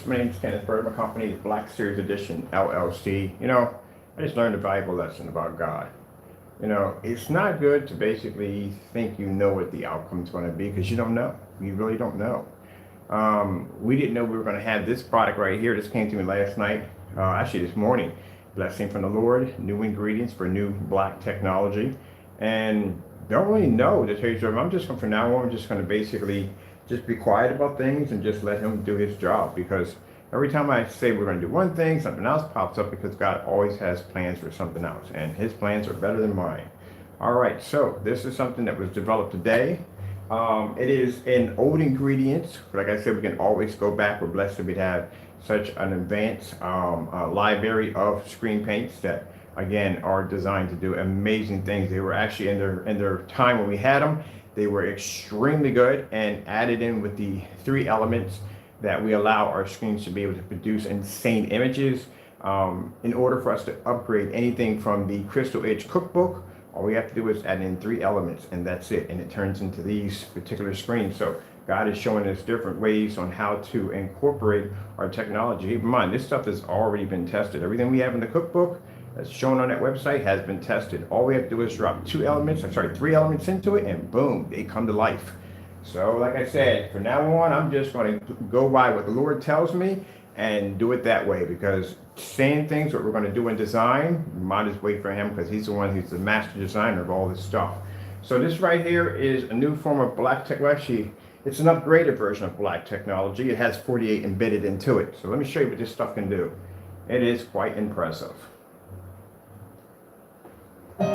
folks, my name is Kenneth Bird. My company is Black Series Edition LLC. You know, I just learned a valuable lesson about God. You know, it's not good to basically think you know what the outcome is going to be, because you don't know. You really don't know. We didn't know we were going to have this product right here. This came to me last night, actually this morning. Blessing from the Lord, new ingredients for new black technology. And don't really know to tell you the truth. I'm just going, from now on, I'm just going to basically just be quiet about things and just let him do his job, because every time I say we're going to do one thing, something else pops up, because God always has plans for something else, and his plans are better than mine. All right, so this is something that was developed today. It is in old ingredients. Like I said, we can always go back. We're blessed that we have such an advanced library of screen paints that, again, are designed to do amazing things. They were actually in their time when we had them, they were extremely good, and added in with the 3 elements that we allow our screens to be able to produce insane images. In order for us to upgrade anything from the Crystal Edge cookbook, all we have to do is add in 3 elements, and that's it, and it turns into these particular screens. So God is showing us different ways on how to incorporate our technology. Keep in mind, this stuff has already been tested. Everything we have in the cookbook that's shown on that website has been tested. All we have to do is drop 3 elements into it, and boom, they come to life. So like I said, from now on, I'm just going to go by what the Lord tells me and do it that way, because saying things what we're going to do in design, we might just wait for him, because he's the one who's the master designer of all this stuff. So this right here is a new form of black tech. Well, actually, it's an upgraded version of black technology. It has 48 embedded into it. So let me show you what this stuff can do. It is quite impressive. And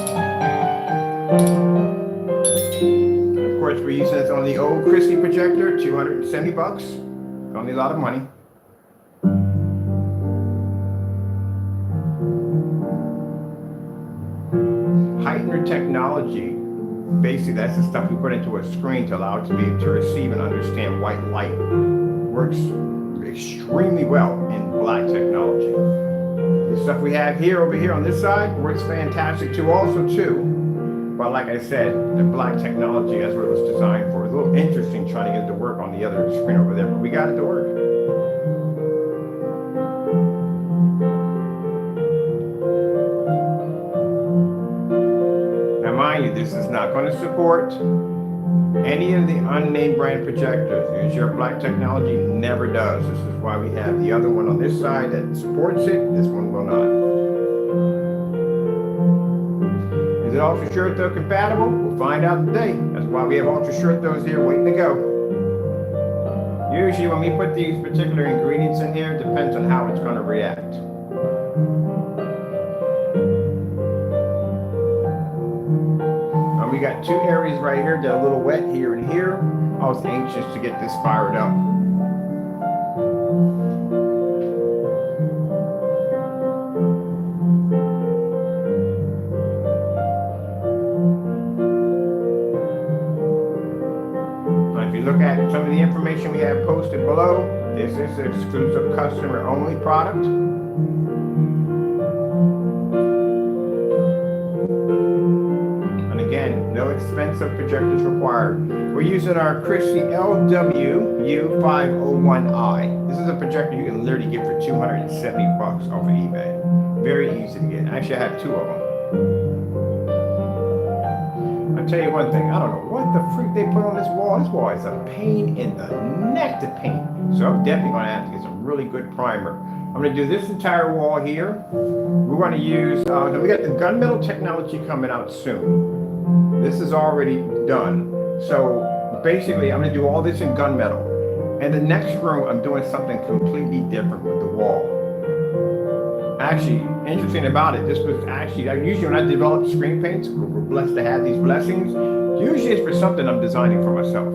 of course, we're using this on the old Christie projector, $270. Don't need a lot of money. Heightener Technology, basically that's the stuff we put into a screen to allow it to be able to receive and understand white light. Works extremely well in black technology. The stuff we have here, over here on this side, works fantastic too, also too. But like I said, the black technology, that's what it was designed for. It's a little interesting trying to get it to work on the other screen over there, but we got it to work. Now mind you, this is not going to support any of the unnamed brand projectors. Use your black technology never does. This is why we have the other one on this side that supports it. This one will not. Is it ultra short throw compatible? We'll find out today. That's why we have ultra short throws here waiting to go. Usually when we put these particular ingredients in here, it depends on how it's going to react. We got 2 areas right here that are a little wet here and here. I was anxious to get this fired up. Now, if you look at some of the information we have posted below, this is an exclusive customer only product. No expensive projectors required. We're using our Christie LW-U501i. This is a projector you can literally get for $270 off of eBay. Very easy to get. Actually, I have 2 of them. I'll tell you one thing. I don't know what the freak they put on this wall. This wall is a pain in the neck to paint. So I'm definitely going to have to get some really good primer. I'm going to do this entire wall here. We're going to use, we got the gunmetal technology coming out soon. This is already done. So basically, I'm going to do all this in gunmetal. And the next room, I'm doing something completely different with the wall. Actually, interesting about it, this was actually, usually when I develop screen paints, we're blessed to have these blessings. Usually it's for something I'm designing for myself.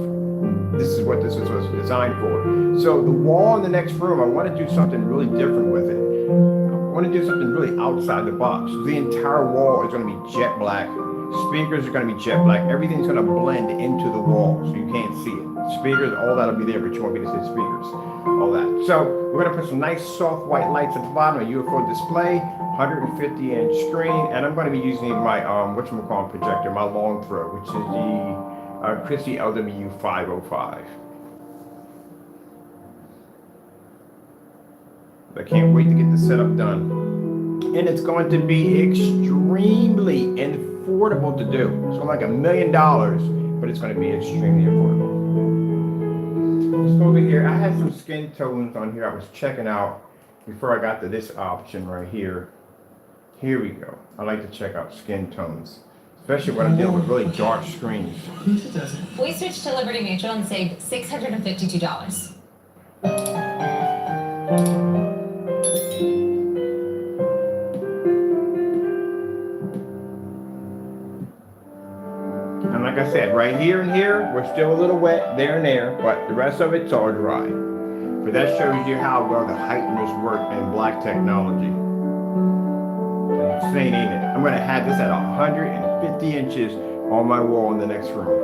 This is what this was designed for. So the wall in the next room, I want to do something really different with it. I want to do something really outside the box. The entire wall is going to be jet black. Speakers are going to be jet black. Everything's going to blend into the wall so you can't see it. Speakers, all that'll be there, but you won't be able to see speakers. All that. So we're going to put some nice soft white lights at the bottom, a UFO display, 150-inch screen, and I'm going to be using my whatchamacallit projector, my long throw, which is the Christie LW-505. I can't wait to get the setup done. And it's going to be extremely affordable to do. So like $1 million, but it's going to be extremely affordable. Let's go over here. I had some skin tones on here I was checking out before I got to this option right here. Here we go. I like to check out skin tones, especially when I'm dealing with really dark screens. We switched to Liberty Mutual and saved $652. And like I said, right here and here, we're still a little wet there and there, but the rest of it's all dry. But that shows you how well the heighteners work in black technology. It's insane, ain't it? I'm going to have this at 150 inches on my wall in the next room.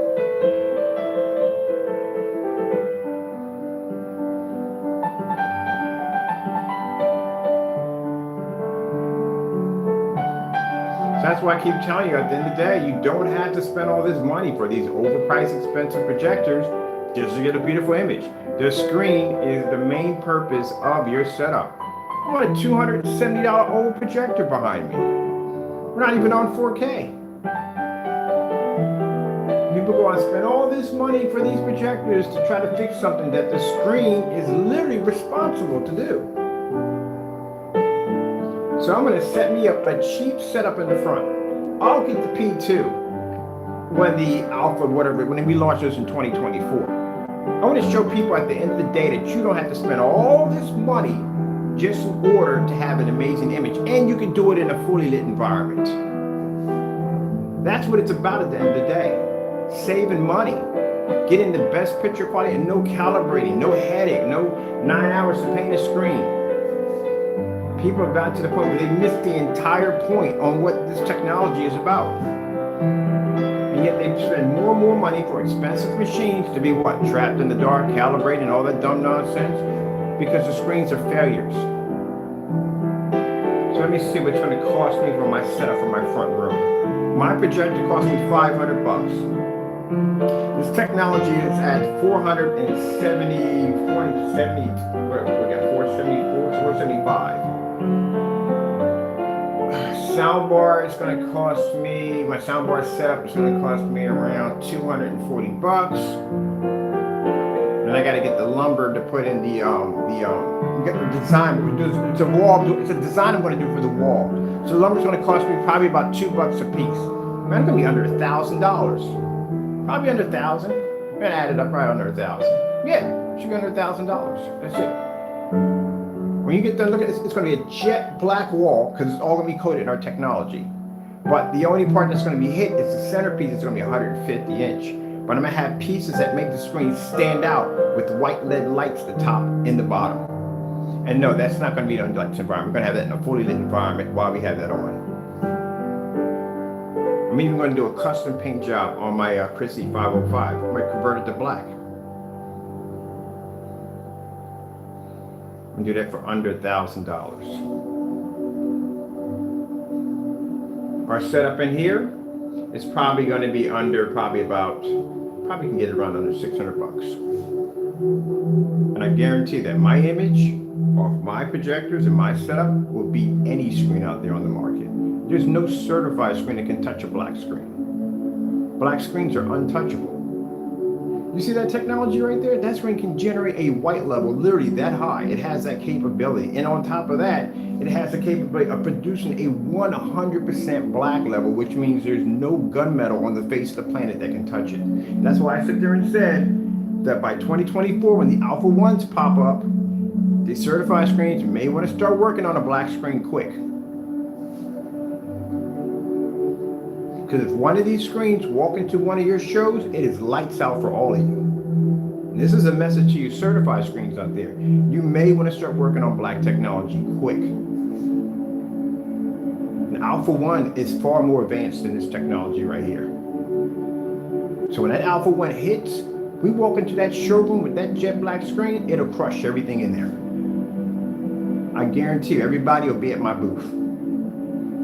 So that's why I keep telling you, at the end of the day, you don't have to spend all this money for these overpriced, expensive projectors just to get a beautiful image. The screen is the main purpose of your setup. I want a $270 old projector behind me. We're not even on 4K. People go and spend all this money for these projectors to try to fix something that the screen is literally responsible to do. So I'm going to set me up a cheap setup in the front. I'll get the P2 when the Alpha, whatever, when we launch this in 2024. I want to show people at the end of the day that you don't have to spend all this money just in order to have an amazing image. And you can do it in a fully lit environment. That's what it's about at the end of the day. Saving money. Getting the best picture quality and no calibrating, no headache, no 9 hours to paint a screen. People have gotten to the point where they miss the entire point on what this technology is about. And yet they spend more and more money for expensive machines to be what? Trapped in the dark, calibrating, all that dumb nonsense, because the screens are failures. So let me see what's going to cost me for my setup for my front room. My projector cost me $500 bucks. This technology is at 475. Soundbar is going to cost me, my soundbar setup is going to cost me around 240 bucks. And I got to get the lumber to put in get the design. It's a wall. It's a design I'm going to do for the wall. So the lumber's going to cost me probably about $2 a piece. Man, it's going to be under $1,000. Probably under 1,000. I'm going to add it up right under 1,000. Yeah, it should be under $1,000. That's it. When you get done looking, it's going to be a jet black wall because it's all going to be coated in our technology. But the only part that's going to be hit is the centerpiece. It's going to be 150 inch. But I'm going to have pieces that make the screen stand out with white LED lights, the top and the bottom. And no, that's not going to be an lights environment. We're going to have that in a fully lit environment while we have that on. I'm even going to do a custom paint job on my Christie 505. I'm going to convert it to black. And do that for under $1,000. Our setup in here is probably going to be under probably can get it around under 600 bucks. And I guarantee that my image off my projectors and my setup will beat any screen out there on the market. There's no certified screen that can touch a black screen. Black screens are untouchable. You see that technology right there? That screen can generate a white level literally that high. It has that capability. And on top of that, it has the capability of producing a 100% black level, which means there's no gunmetal on the face of the planet that can touch it. That's why I sit there and said that by 2024, when the Alpha 1s pop up, the certified screens may want to start working on a black screen quick. Because if one of these screens walk into one of your shows, it is lights out for all of you. And this is a message to you certified screens out there. You may want to start working on black technology quick. And Alpha 1 is far more advanced than this technology right here. So when that Alpha 1 hits, we walk into that showroom with that jet black screen, it'll crush everything in there. I guarantee you, everybody will be at my booth.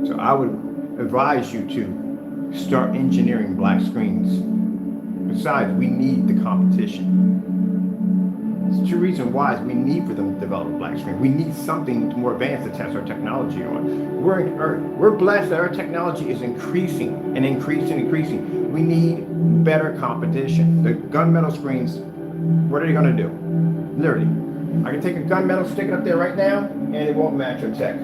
So I would advise you to start engineering black screens. Besides, we need the competition. It's two reasons why we need for them to develop a black screen. We need something more advanced to test our technology on. We're blessed that our technology is increasing and increasing. We need better competition. The gunmetal screens, what are they going to do? Literally, I can take a gunmetal, stick it up there right now, and it won't match our tech.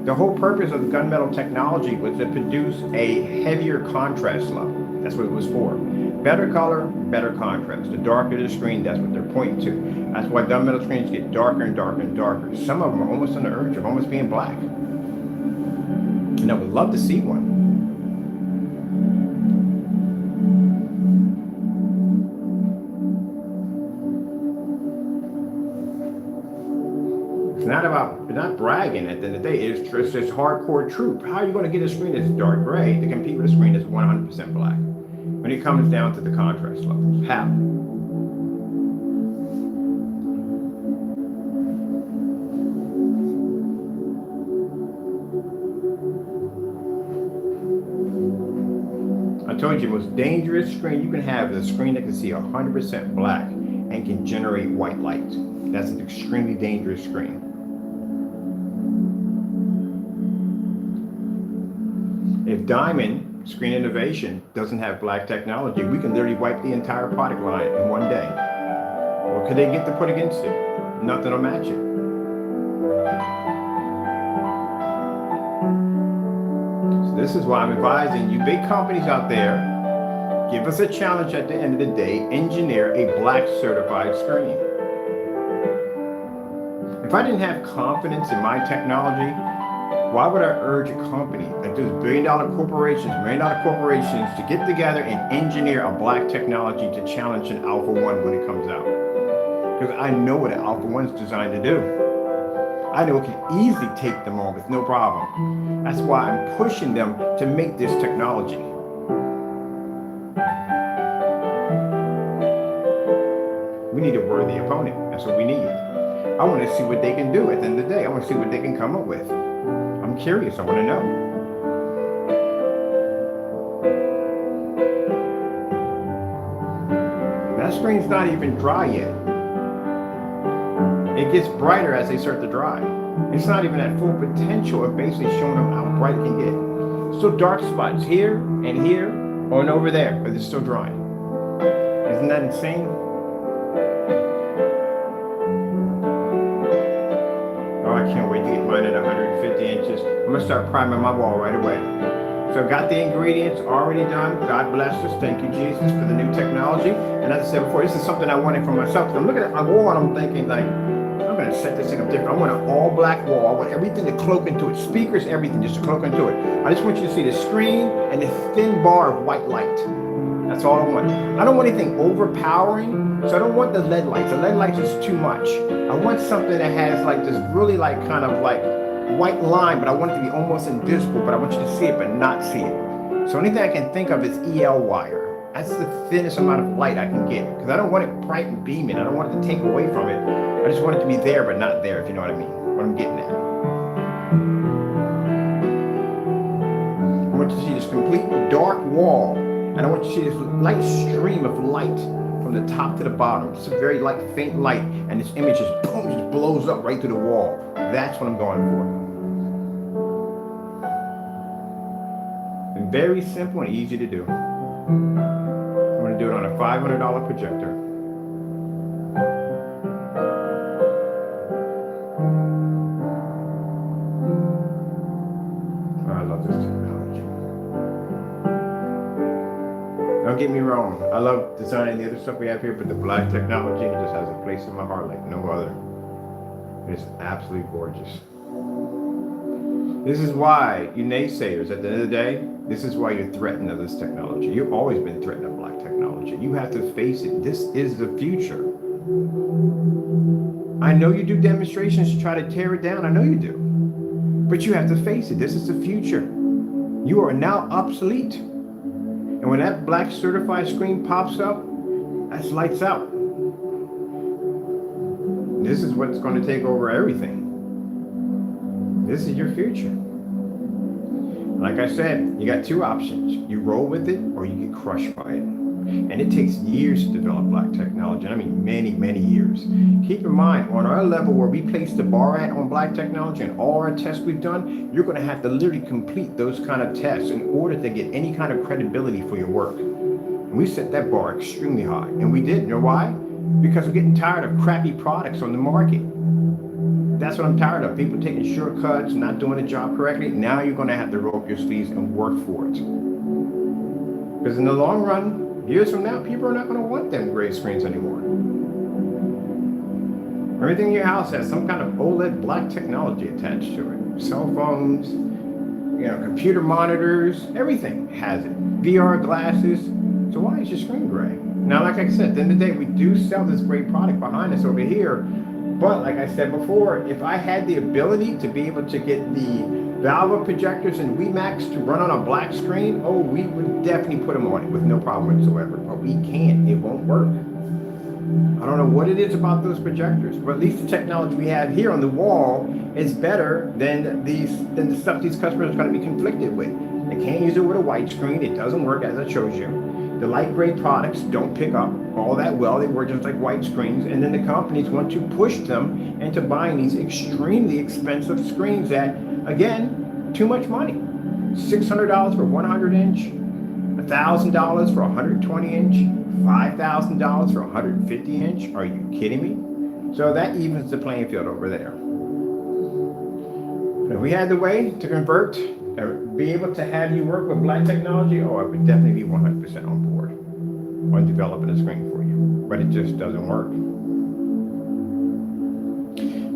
The whole purpose of the gunmetal technology was to produce a heavier contrast level. That's what it was for. Better color, better contrast. The darker the screen, that's what they're pointing to. That's why gunmetal screens get darker and darker and darker. Some of them are almost on the verge of almost being black. And I would love to see one. It's not bragging at the end of the day. It's just hardcore truth. How are you going to get a screen that's dark gray to compete with a screen that's 100% black? When it comes down to the contrast levels, how? I told you the most dangerous screen you can have is a screen that can see 100% black and can generate white light. That's an extremely dangerous screen. If Diamond Screen Innovation doesn't have black technology, we can literally wipe the entire product line in one day. What could they get to put against it? Nothing will match it. So this is why I'm advising you big companies out there, give us a challenge at the end of the day, engineer a black certified screen. If I didn't have confidence in my technology, why would I urge a company like those billion-dollar corporations, million-dollar corporations to get together and engineer a black technology to challenge an Alpha 1 when it comes out? Because I know what an Alpha 1 is designed to do. I know it can easily take them on with no problem. That's why I'm pushing them to make this technology. We need a worthy opponent. That's what we need. I want to see what they can do at the end of the day. I want to see what they can come up with. I'm curious, I want to know. That screen's not even dry yet. It gets brighter as they start to dry. It's not even at full potential of basically showing them how bright it can get. Still dark spots here and here and over there, but it's still drying. Isn't that insane? I can't wait to get mine at 150 inches. I'm gonna start priming my wall right away. So I've got the ingredients already done. God bless us. Thank you, Jesus, for the new technology. And as I said before, this is something I wanted for myself. I'm looking at my wall and I'm thinking like, I'm gonna set this thing up different. I want an all black wall. I want everything to cloak into it. Speakers, everything, just to cloak into it. I just want you to see the screen and the thin bar of white light. That's all I want. I don't want anything overpowering, so I don't want the LED lights. The LED lights is too much. I want something that has like this really like kind of like white line, but I want it to be almost invisible, but I want you to see it but not see it. So anything I can think of is EL wire. That's the thinnest amount of light I can get, because I don't want it bright and beaming. I don't want it to take away from it. I just want it to be there but not there, if you know what I mean. What I'm getting at. I want you to see this complete dark wall. And I want you to see this light stream of light from the top to the bottom. It's a very light, faint light, and this image just boom, just blows up right through the wall. That's what I'm going for. And very simple and easy to do. I'm going to do it on a $500 projector. I love this technology. Don't get me wrong, I love designing the other stuff we have here, but the black technology just has a place in my heart like no other. It's absolutely gorgeous. This is why, you naysayers, at the end of the day, this is why you're threatened of this technology. You've always been threatened of black technology. You have to face it. This is the future. I know you do demonstrations to try to tear it down. I know you do. But you have to face it. This is the future. You are now obsolete. And when that black certified screen pops up, that's lights out. This is what's going to take over everything. This is your future. Like I said, you got two options. You roll with it or you get crushed by it. And it takes years to develop black technology. And I mean many, many years. Keep in mind, on our level where we place the bar at on black technology and all our tests we've done, you're going to have to literally complete those kind of tests in order to get any kind of credibility for your work. And we set that bar extremely high. And we did. You know why? Because we're getting tired of crappy products on the market. That's what I'm tired of. People taking shortcuts, not doing the job correctly. Now you're going to have to roll up your sleeves and work for it. Because in the long run, years from now, people are not going to want them gray screens anymore. Everything in your house has some kind of OLED black technology attached to it. Cell phones, computer monitors, everything has it. VR glasses. So why is your screen gray? Now, like I said, at the end of the day, we do sell this great product behind us over here. But like I said before, if I had the ability to be able to get the Valve projectors and VMAX to run on a black screen, oh, we would definitely put them on it with no problem whatsoever. But we can't. It won't work. I don't know what it is about those projectors, but at least the technology we have here on the wall is better than the stuff these customers are going to be conflicted with. They can't use it with a white screen. It doesn't work, as I showed you. The light gray products don't pick up all that well. They work just like white screens. And then the companies want to push them into buying these extremely expensive screens that, again, too much money. $600 for 100-inch, $1,000 for 120-inch, $5,000 for 150-inch. Are you kidding me? So that evens the playing field over there. If we had the way to convert, be able to have you work with black technology, oh, I would definitely be 100% on board on developing a screen for you. But it just doesn't work.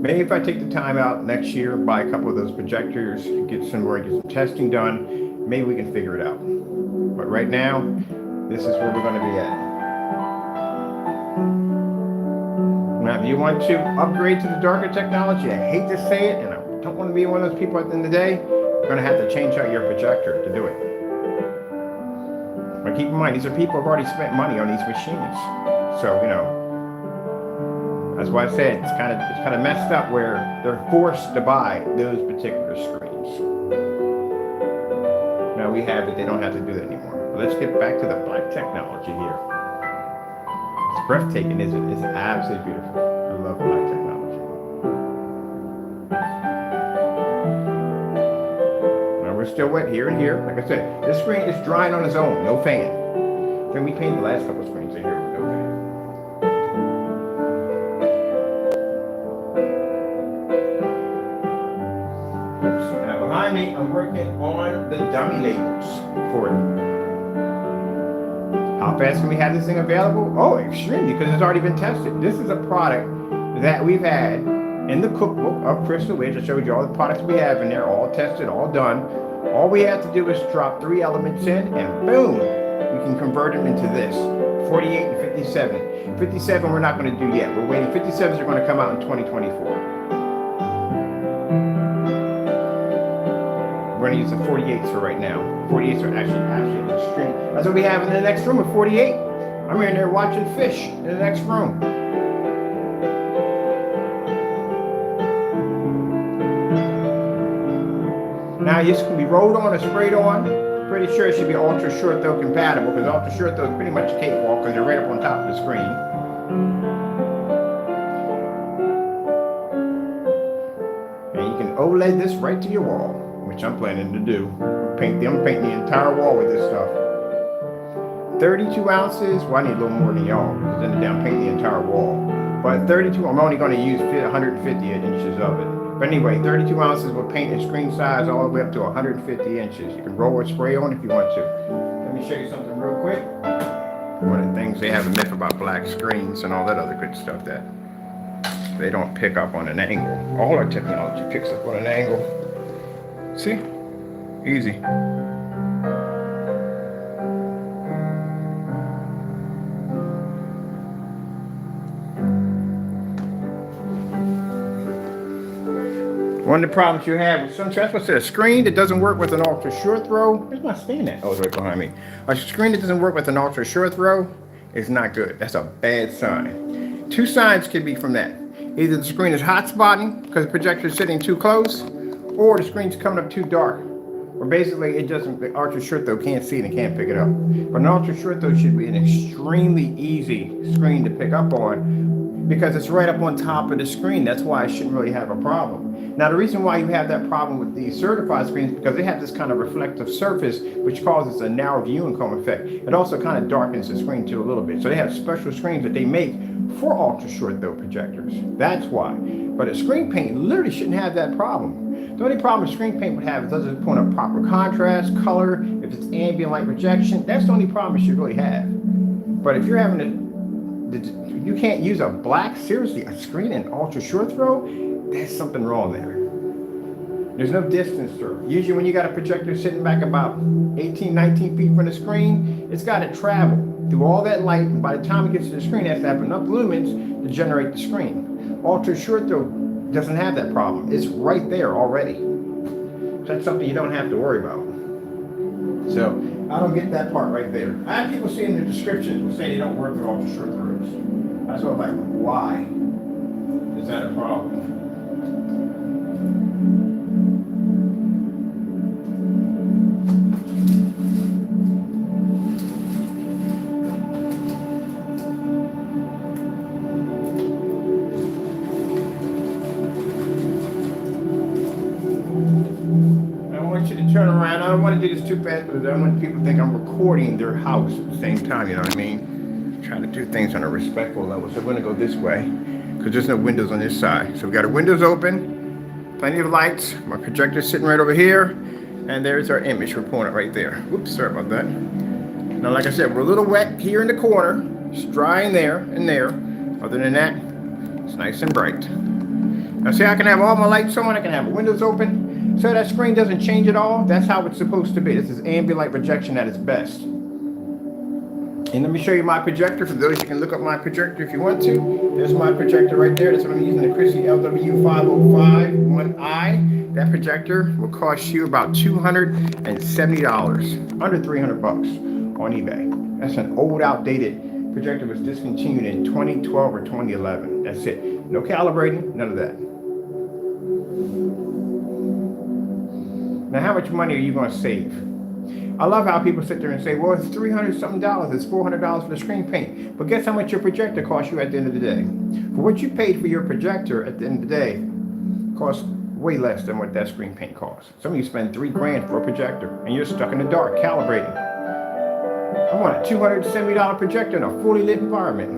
Maybe if I take the time out next year, buy a couple of those projectors, get some testing done, maybe we can figure it out. But right now, this is where we're going to be at. Now, if you want to upgrade to the darker technology, I hate to say it, and I don't want to be one of those people at the end of the day, you're going to have to change out your projector to do it. But keep in mind, these are people who have already spent money on these machines. So, that's why I said it's kind of messed up where they're forced to buy those particular screens. Now we have it, they don't have to do that anymore. But let's get back to the black technology here. It's breathtaking, isn't it? It's absolutely beautiful. I love black technology. Now we're still wet here and here. Like I said, this screen is drying on its own, no fan. Then we painted the last couple screens in here with no fan. Behind me, I'm working on the dummy labels for it. How fast can we have this thing available? Oh, extremely, because it's already been tested. This is a product that we've had in the cookbook of Crystal, which I showed you all the products we have in there, all tested, all done. All we have to do is drop 3 elements in, and boom, we can convert them into this. 48 and 57. 57 we're not going to do yet. We're waiting. 57s are going to come out in 2024. We're going to use the 48s for right now. 48s are actually extreme. That's what we have in the next room, a 48. I'm in there watching fish in the next room. Now this can be rolled on or sprayed on. Pretty sure it should be ultra short throw compatible, because ultra short throw is pretty much a cakewalk because they're right up on top of the screen. And you can OLED this right to your wall, which I'm planning to do. I'm painting the entire wall with this stuff. 32 ounces, well, I need a little more than y'all, because then I'm painting the entire wall. But 32, I'm only going to use 150 inches of it. But anyway, 32 ounces will paint a screen size all the way up to 150 inches. You can roll or spray on if you want to. Let me show you something real quick. One of the things, they have a myth about black screens and all that other good stuff that they don't pick up on an angle. All our technology picks up on an angle. See? Easy. One of the problems you have with some, that's what's a screen that doesn't work with an ultra short throw. Where's my stand at? Oh, it's right behind me. A screen that doesn't work with an ultra short throw is not good. That's a bad sign. 2 signs can be from that. Either the screen is hot spotting because the projector is sitting too close, or the screen's coming up too dark. Or basically, it doesn't, the ultra short though can't see it and can't pick it up. But an ultra short though should be an extremely easy screen to pick up on because it's right up on top of the screen. That's why it shouldn't really have a problem. Now, the reason why you have that problem with these certified screens is because they have this kind of reflective surface which causes a narrow viewing cone effect. It also kind of darkens the screen too a little bit. So they have special screens that they make for ultra short though projectors. That's why. But a screen paint literally shouldn't have that problem. The only problem a screen paint would have is it doesn't put up proper contrast, color, if it's ambient light rejection. That's the only problem it should really have. But if you're having you can't use a black, seriously, a screen in ultra short throw, there's something wrong there. There's no distance throw. Usually when you got a projector sitting back about 18, 19 feet from the screen, it's got to travel through all that light, and by the time it gets to the screen, it has to have enough lumens to generate the screen. Ultra short throw doesn't have that problem. It's right there already. So that's something you don't have to worry about. So I don't get that part right there. I have people say in the description who say they don't work with ultra short throws. That's what I'm like, why is that a problem? Turn around. I don't want to do this too fast because I don't want people to think I'm recording their house at the same time, you know what I mean? I'm trying to do things on a respectful level. So we're going to go this way because there's no windows on this side. So we got our windows open, plenty of lights. My projector's sitting right over here. And there's our image. We're pulling it right there. Oops, sorry about that. Now, like I said, we're a little wet here in the corner. It's dry in there and there. Other than that, it's nice and bright. Now see, I can have all my lights on. I can have windows open. So that screen doesn't change at all. That's how it's supposed to be. This is ambient light rejection at its best. And let me show you my projector. For those, you can look up my projector if you want to. There's my projector right there. That's what I'm using, the Christie LW505-1i. That projector will cost you about $270, under 300 bucks on eBay. That's an old, outdated projector. Was discontinued in 2012 or 2011. That's it. No calibrating, none of that. Now, how much money are you going to save? I love how people sit there and say, well, it's $300 something, it's $400 for the screen paint. But guess how much your projector costs you at the end of the day? For what you paid for your projector at the end of the day costs way less than what that screen paint costs. Some of you spend $3 grand for a projector and you're stuck in the dark calibrating. I want a $270 projector in a fully lit environment.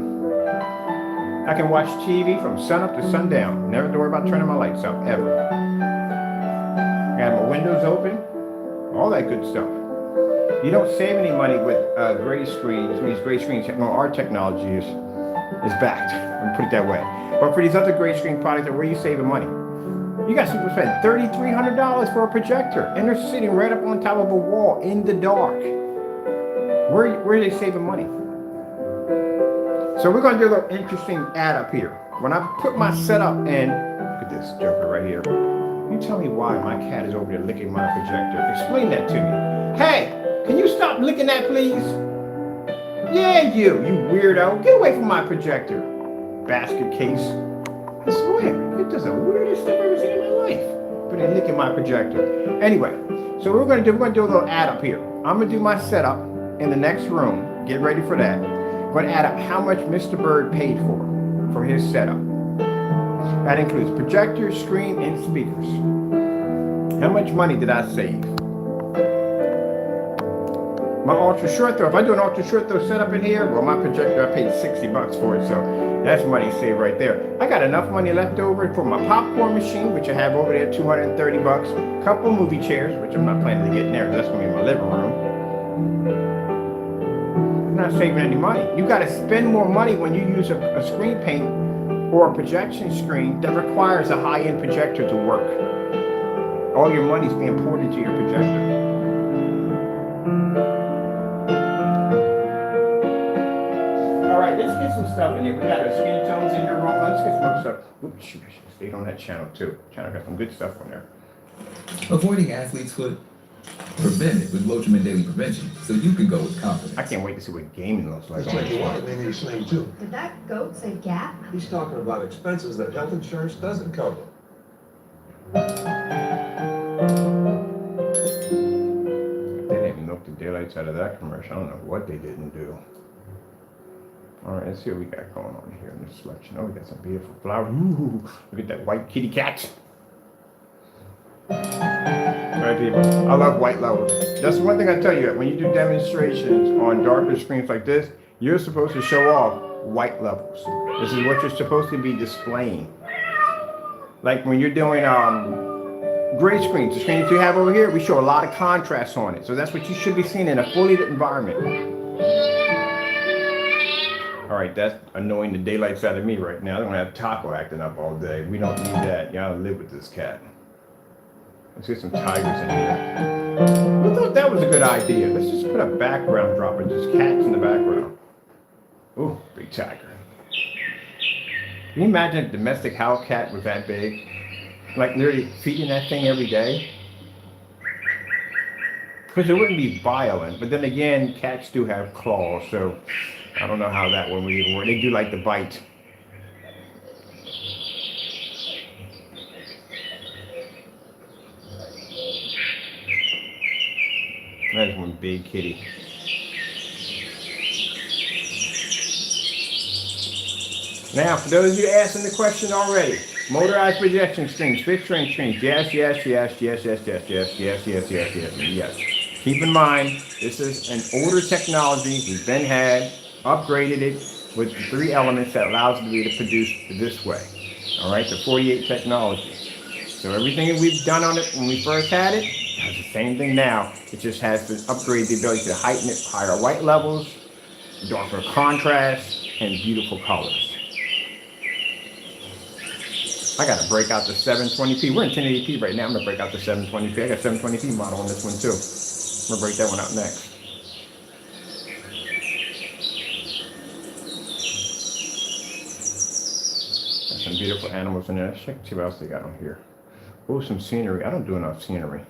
I can watch TV from sunup to sundown. Never have to worry about turning my lights out, ever. I have my windows open, all that good stuff. You don't save any money with gray screens. These gray screens, no, our technology is backed. Let me put it that way. But for these other gray screen products, where are you saving money? You got people spend $3,300 for a projector, and they're sitting right up on top of a wall in the dark. Where are they saving money? So we're going to do a little interesting add up here. When I put my setup in, look at this joker right here. You tell me why my cat is over there licking my projector. Explain that to me. Hey, can you stop licking that, please? Yeah, you weirdo. Get away from my projector. Basket case. I swear, it does the weirdest stuff I've ever seen in my life. But they're licking my projector. Anyway, so we're gonna do a little add up here. I'm gonna do my setup in the next room. Get ready for that. I'm gonna add up how much Mr. Bird paid for his setup. That includes projector, screen, and speakers. How much money did I save? My ultra short throw, if I do an ultra short throw setup in here, well, my projector, I paid $60 for it, so that's money saved right there. I got enough money left over for my popcorn machine, which I have over there, $230. A couple movie chairs, which I'm not planning to get in there, that's gonna be in my living room. I'm not saving any money. You gotta spend more money when you use a screen paint or a projection screen that requires a high-end projector to work. All your money's being poured into your projector. All right, let's get some stuff in here. We got our skin tones in here wrong. Let's get some other stuff. Oops, shoot, I should have stayed on that channel too. Channel got some good stuff on there. Avoiding athlete's foot? Prevent it with Lotrimin Daily Prevention, so you can go with confidence. I can't wait to see what gaming looks like. It's like you want it, they need a sling too. Did that goat say Gap? He's talking about expenses that health insurance doesn't cover. the daylights out of that commercial. I don't know what they didn't do. All right, let's see what we got going on here in this selection. Oh, we got some beautiful flowers. Ooh, look at that white kitty cat. All right, people. I love white levels. That's one thing I tell you. When you do demonstrations on darker screens like this, you're supposed to show off white levels. This is what you're supposed to be displaying. Like when you're doing gray screens, the screens you have over here, we show a lot of contrast on it. So that's what you should be seeing in a fully lit environment. All right, that's annoying the daylights out of me right now. I don't have Taco acting up all day. We don't need that. Y'all live with this cat. Let's get some tigers in here. I thought that was a good idea. Let's just put a background drop of just cats in the background. Ooh, big tiger. Can you imagine a domestic house cat was that big? Like literally feeding that thing every day? Because it wouldn't be violent, but then again, cats do have claws, so I don't know how that one would even work. They do like to bite. That's one big kitty. Now, for those of you asking the question already, motorized projection screens, fixed range screens, yes, yes, yes, yes, yes, yes, yes, yes, yes, yes, yes, yes. Keep in mind, this is an older technology. We've been had, upgraded it with the 3 elements that allows it to be to produce this way. All right, the 48 technology. So everything that we've done on it when we first had it, has the same thing now. It just has to upgrade the ability to heighten it, higher white levels, darker contrast, and beautiful colors. I gotta break out the 720p. We're in 1080p right now. I'm gonna break out the 720p. I got 720p model on this one too. I'm gonna break that one out next. Got some beautiful animals in there. Let's check see what else they got on here. Oh, some scenery. I don't do enough scenery.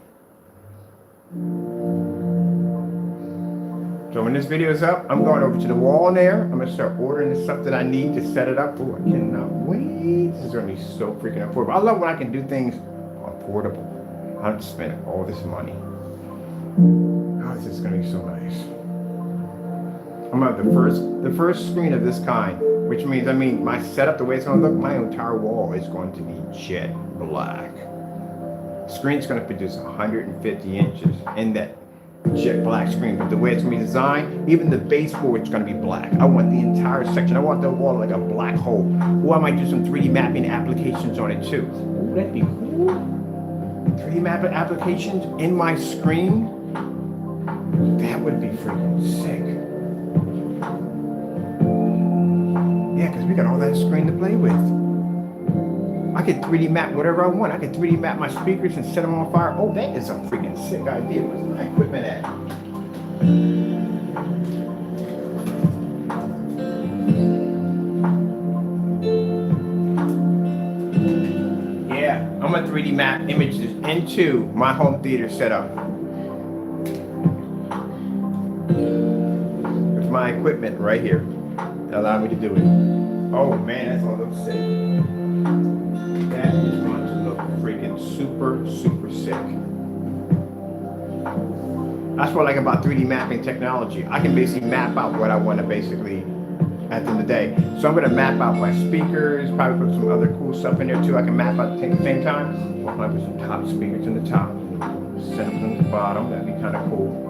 So when this video is up, I'm going over to the wall there. I'm gonna start ordering the stuff that I need to set it up. Oh, I cannot wait. This is gonna be so freaking affordable. I love when I can do things affordable. I don't have to spend all this money. Oh, this is gonna be so nice. I'm gonna have the first screen of this kind, which means, my setup, the way it's gonna look, my entire wall is going to be jet black. The screen's gonna produce 150 inches in that jet black screen, but the way it's gonna be designed, even the baseboard is gonna be black. I want the entire section. I want the wall like a black hole. Or I might do some 3D mapping applications on it too. Ooh, that'd be cool. 3D mapping applications in my screen. That would be freaking sick. Yeah, because we got all that screen to play with. I could 3D map whatever I want. I could 3D map my speakers and set them on fire. Oh, that is a freaking sick idea. Where's my equipment at? Yeah, I'm gonna 3D map images into my home theater setup. There's my equipment right here that allow me to do it. Oh man, that's gonna look sick. That is going to look freaking super, super sick. That's what I like about 3D mapping technology. I can basically map out what I want to basically at the end of the day. So I'm going to map out my speakers, probably put some other cool stuff in there too. I can map out at the same time. I'll put some top speakers in the top, set them in the bottom. That'd be kind of cool.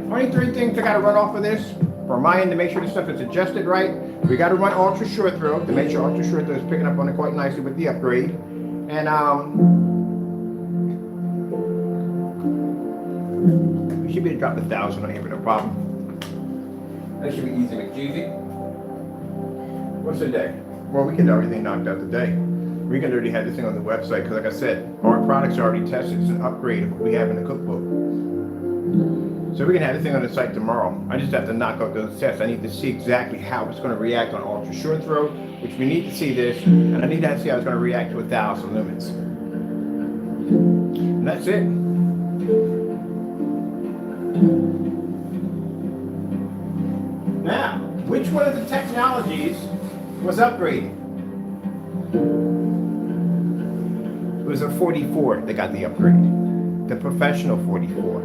Only 3 things I got to run off of this for my end to make sure the stuff is adjusted right. We got to run ultra short throw to make sure ultra short throw is picking up on it quite nicely with the upgrade. And we should be able to drop 1,000 on here, but no problem. That should be easy with Jeezy. What's the day? Well, we can get everything knocked out today. We can already have this thing on the website because, like I said, our products are already tested. It's an upgrade of what we have in the cookbook. So we can have this thing on the site tomorrow. I just have to knock out those tests. I need to see exactly how it's going to react on ultra short throw, which we need to see this, and I need to see how it's going to react to 1,000 lumens. And that's it. Now, which one of the technologies was upgrading. It was a 44 that got the upgrade. The professional 44.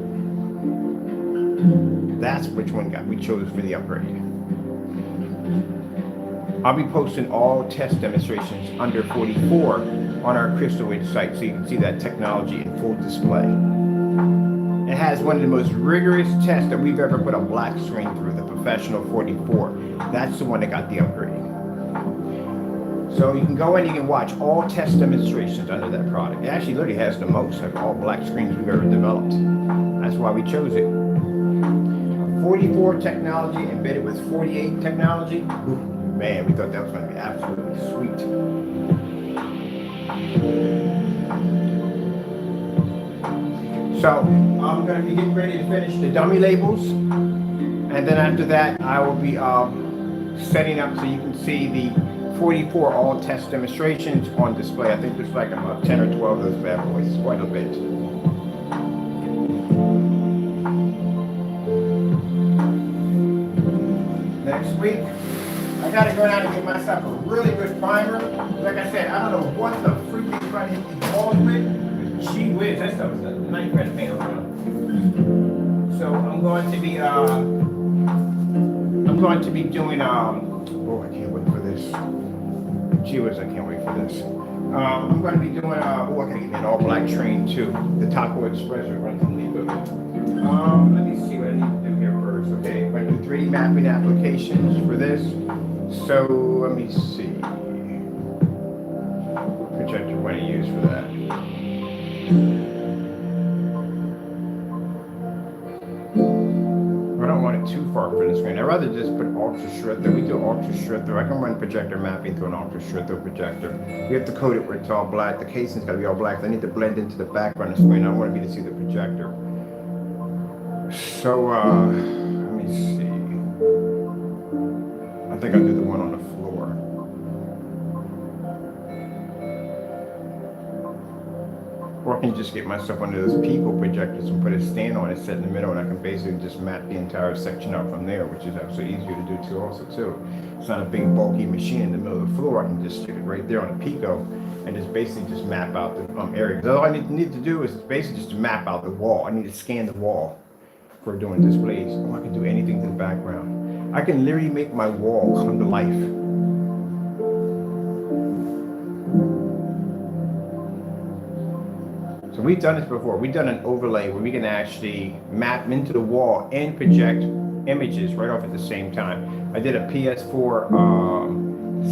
That's which one we chose for the upgrade. I'll be posting all test demonstrations under 44 on our Christie site so you can see that technology in full display. It has one of the most rigorous tests that we've ever put a black screen through, the professional 44. That's the one that got the upgrade. So you can go in and you can watch all test demonstrations under that product. It actually literally has the most of all black screens we've ever developed. That's why we chose it. 44 technology embedded with 48 technology. Ooh, man, we thought that was going to be absolutely sweet. So I'm going to be getting ready to finish the dummy labels. And then after that, I will be setting up so you can see the 44 all test demonstrations on display. I think there's like about 10 or 12 of those bad boys, quite a bit. Next week, I gotta go down and get myself a really good primer. Like I said, I don't know what the freak is trying to hit these walls with, but gee whiz, that stuff is a nightmare to paint around. So I'm going to be doing, oh, I can't wait for this. Gee whiz, I can't wait for this. I'm going to be doing, oh, I gotta get an all black train too. The Taco Express are running from the equipment. Let me see what I need to do here first. Okay, I'm going to do 3D mapping applications for this. So let me see. Projector what I use for that. I don't want it too far from the screen. I'd rather just put ultra shred through. We do ultra shred through. I can run projector mapping through an ultra shred through projector. You have to code it where it's all black. The casing's got to be all black. They need to blend into the background of the screen. I don't want to be to see the projector. So let me see. I think I'll do the one on the floor. Or I can just get myself one of those Pico projectors and put a stand on it, set in the middle, and I can basically just map the entire section out from there, which is actually easier to do too also too. It's not a big bulky machine in the middle of the floor. I can just stick it right there on a Pico and just basically just map out the area. Because all I need to do is basically just to map out the wall. I need to scan the wall for doing displays. Oh, I can do anything to the background. I can literally make my wall come to life. So we've done this before. We've done an overlay where we can actually map into the wall and project images right off at the same time. I did a PS4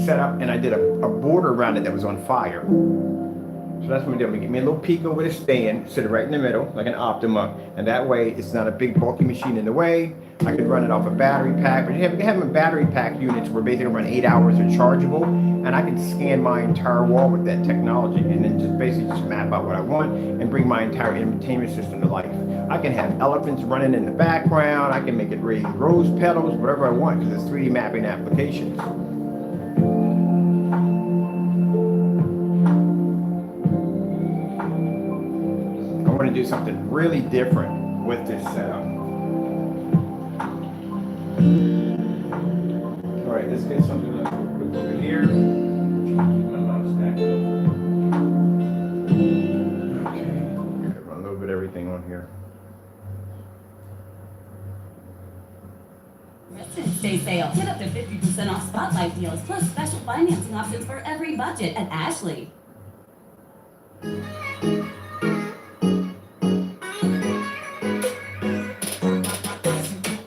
setup and I did a border around it that was on fire. So that's what I'm doing. Get me a little Pico with a stand, sit it right in the middle, like an Optima, and that way it's not a big bulky machine in the way. I could run it off a battery pack, but you have a battery pack units where basically run 8 hours are chargeable, and I can scan my entire wall with that technology, and then just basically just map out what I want and bring my entire entertainment system to life. I can have elephants running in the background. I can make it raise rose petals, whatever I want, because it's 3D mapping applications. I want to do something really different with this setup. All right, let's get something quick over here. Okay, run a little bit of everything on here. President's Day sale. Get up to 50% off spotlight deals, plus special financing options for every budget at Ashley.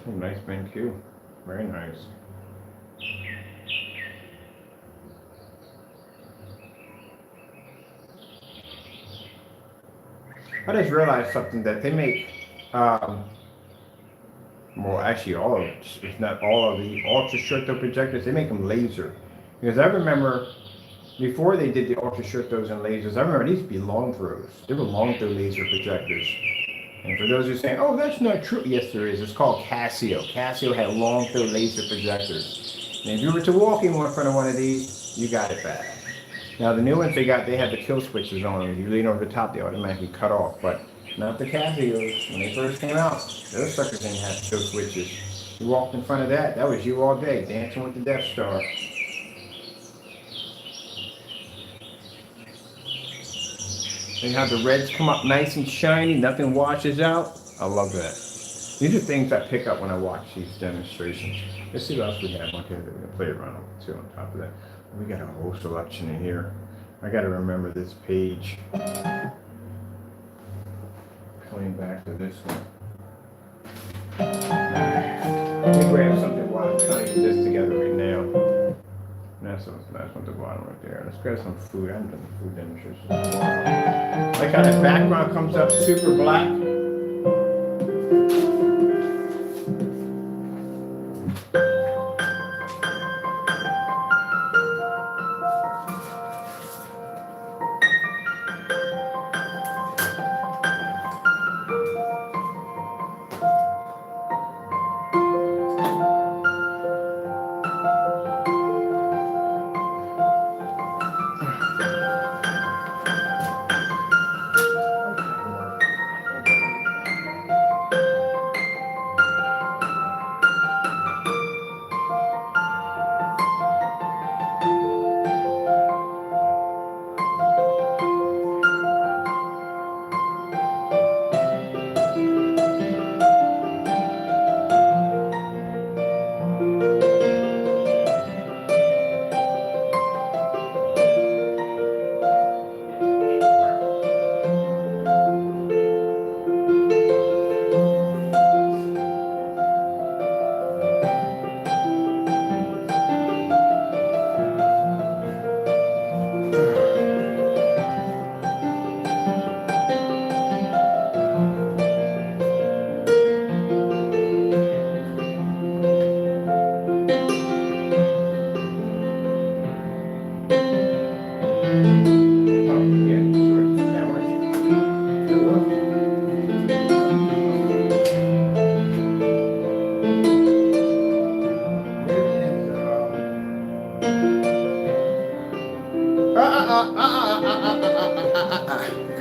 Nice BenQ. Very nice. I just realized something that they make, well, actually all of it, if not all of the ultra short throw projectors, they make them laser. Because I remember before they did the ultra short throws and lasers, I remember these used to be long throws. They were long throw laser projectors. And for those who are saying, oh, that's not true. Yes, there is. It's called Casio. Casio had long throw laser projectors. And if you were to walk in front of one of these, you got it bad. Now, the new ones they have the kill switches on them. If you lean over the top, they automatically cut off. But not the Casios. When they first came out, those suckers didn't have kill switches. You walked in front of that, that was you all day, dancing with the Death Star. And have the reds come up nice and shiny, nothing washes out. I love that. These are things I pick up when I watch these demonstrations. Let's see what else we have. Okay, we're gonna play around too on top of that. We got a whole selection in here. I gotta remember this page. Coming back to this one. Let me grab something while I'm trying to get this together right now. That's one at the bottom right there. Let's grab some food. I haven't done the food demonstration. Like how the background comes up super black.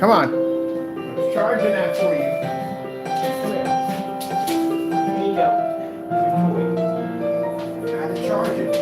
Come on. I was charging that for you. Come here. There you go. Gotta charge it.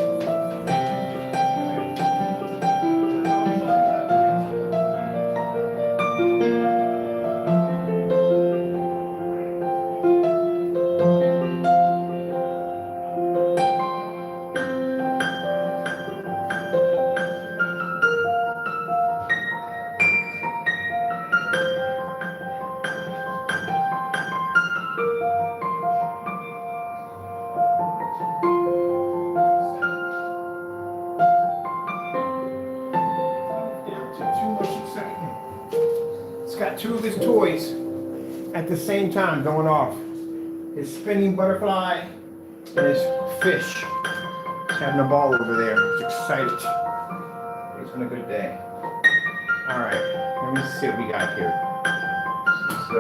Got two of his toys at the same time going off. His spinning butterfly and his fish. He's having a ball over there. He's excited. He's having a good day. All right, let me see what we got here. This is,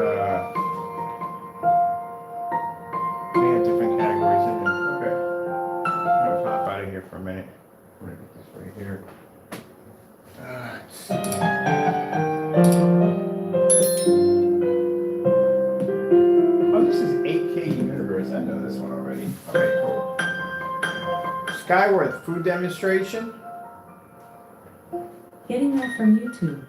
we have different categories in there. Okay. I'm gonna pop out of here for a minute. I'm gonna get this right here. Let's see. I know this one already. Okay, cool. Skyward food demonstration. Getting that from YouTube.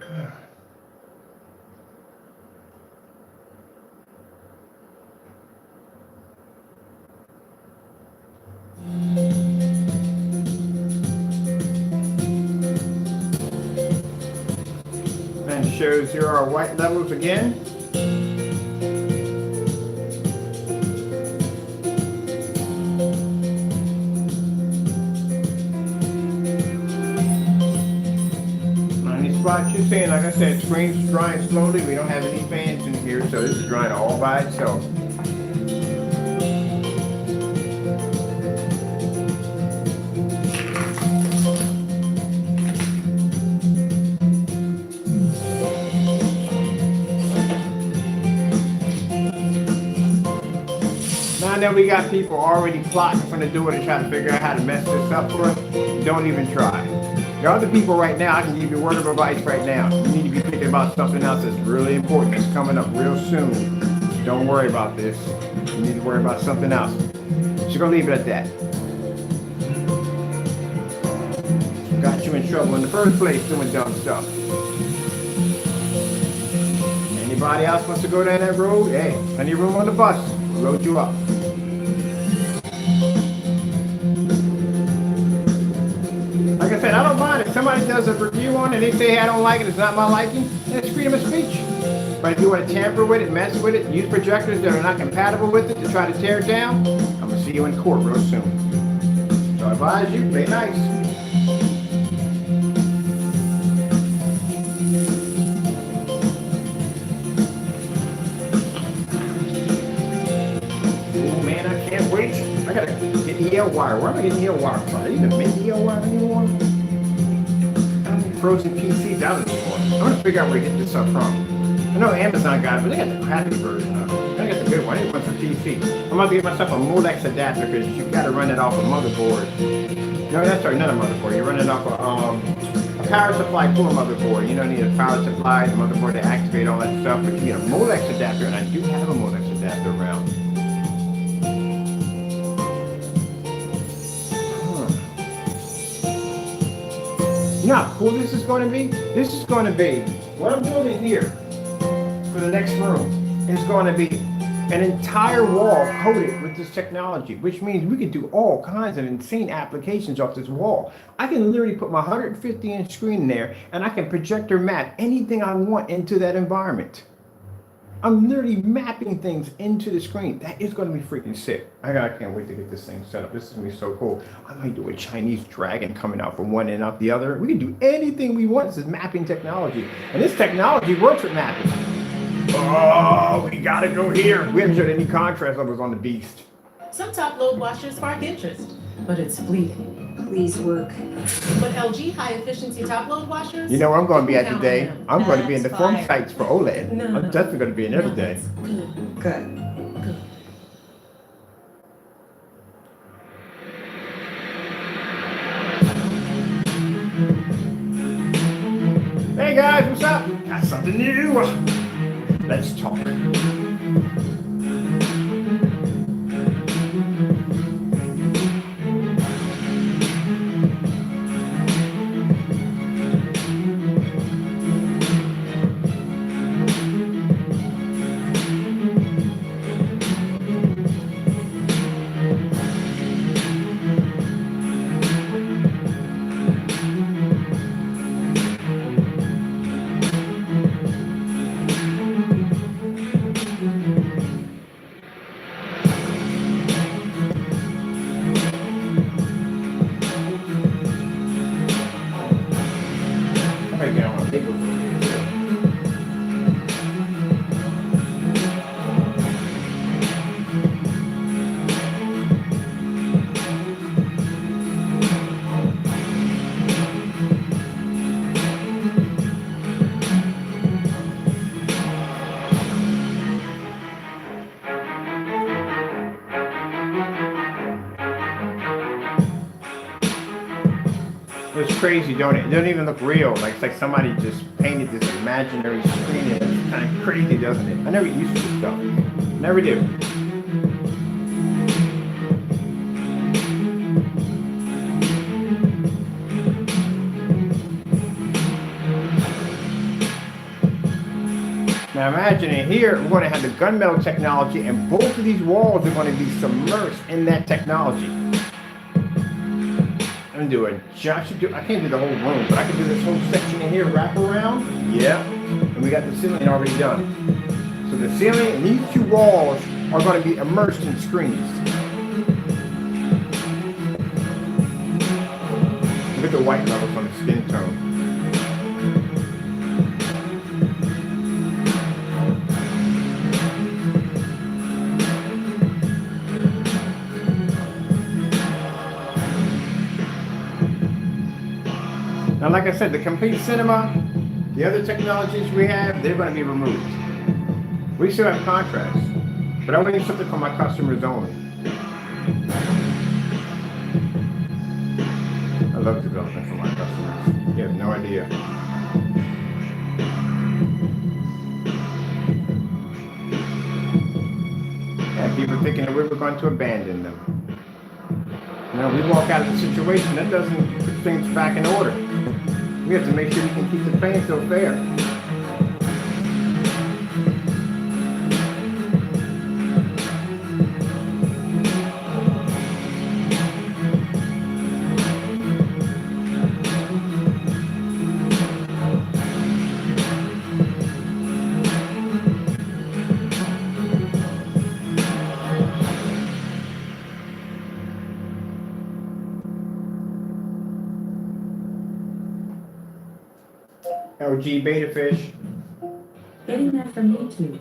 And shows here our white levels again. Spot you're saying, like I said, screen's drying slowly. We don't have any fans in here, so this is drying all by itself. Now that we got people already plotting from the door to try to figure out how to mess this up for us, don't even try. There are other people right now, I can give you a word of advice right now. You need to be thinking about something else that's really important. It's coming up real soon. Don't worry about this. You need to worry about something else. Just gonna leave it at that. Got you in trouble in the first place doing dumb stuff. Anybody else wants to go down that road? Hey, plenty of room on the bus. We'll load you up. Like I said, I don't mind if somebody does a review on it and they say, hey, I don't like it, it's not my liking. It's freedom of speech. But if you want to tamper with it, mess with it, use projectors that are not compatible with it to try to tear it down, I'm going to see you in court real soon. So I advise you, play nice. Oh man, I can't wait. I got to get the EL wire. Where am I getting the EL wire from? Are they even make the EL wire anymore? I don't need frozen PCs out anymore. I'm going to figure out where to get this stuff from. I know Amazon got it, but they got the crappy version of it. I got the good one. I need one for PC. I'm about to get myself a Molex adapter because you got to run it off a motherboard. No, that's sorry, not a motherboard. You run it off a power supply for a motherboard. You don't need a power supply, the motherboard to activate all that stuff, but you need a Molex adapter, and I do have a Molex adapter around. You know how cool this is going to be? This is going to be, what I'm building here for the next room is going to be an entire wall coated with this technology, which means we can do all kinds of insane applications off this wall. I can literally put my 150-inch screen in there and I can projector map anything I want into that environment. I'm literally mapping things into the screen. That is going to be freaking sick. I can't wait to get this thing set up. This is going to be so cool. I might do a Chinese dragon coming out from one end out the other. We can do anything we want. This is mapping technology. And this technology works with mapping. Oh, we got to go here. We haven't showed any contrast levels on the beast. Some top-load washers spark interest, but it's fleeting. Please work. But LG high-efficiency top-load washers? You know where I'm going to be at count today? on them. I'm going to be in the That's film fire. sites for OLED. No, I'm definitely going to be in there No, today. that's good. Good. Hey guys, what's up? Got something new. Let's talk. It's crazy, don't it? It doesn't even look real. Like it's like somebody just painted this imaginary screen. It's kind of crazy, doesn't it? I never get used to this stuff. Never do. Now imagine it here, we're going to have the gunmetal technology, and both of these walls are going to be submerged in that technology. I'm doing, I can't do the whole room, but I can do this whole section in here, wrap around. Yeah. And we got the ceiling already done. So the ceiling and these two walls are going to be immersed in screens. Look at the white levels on the skin tone. Now, like I said, the complete cinema, the other technologies we have, they're going to be removed. We still have contrast, but I need something for my customers only. I love developing for my customers. You have no idea. Yeah, people thinking that we were going to abandon them. Now we walk out of the situation, that doesn't put things back in order. We have to make sure we can keep the playing field fair. LG beta fish. Getting that from YouTube.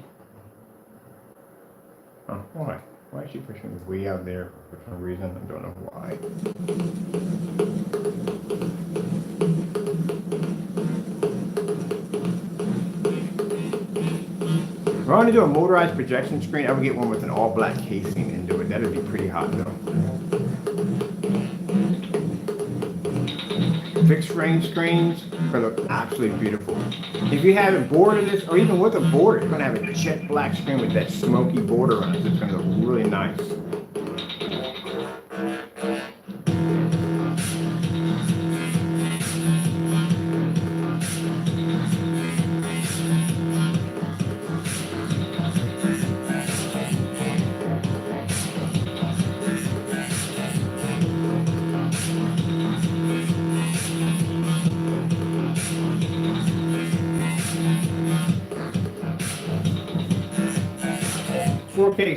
Oh, why? Why is she pushing me way out there for some reason? I don't know why. If I want to do a motorized projection screen, I would get one with an all black casing and do it. That would be pretty hot though. Fixed range screens look absolutely beautiful. If you have a border this, or even with a border, you're gonna have a jet black screen with that smoky border on it. It's gonna look really nice.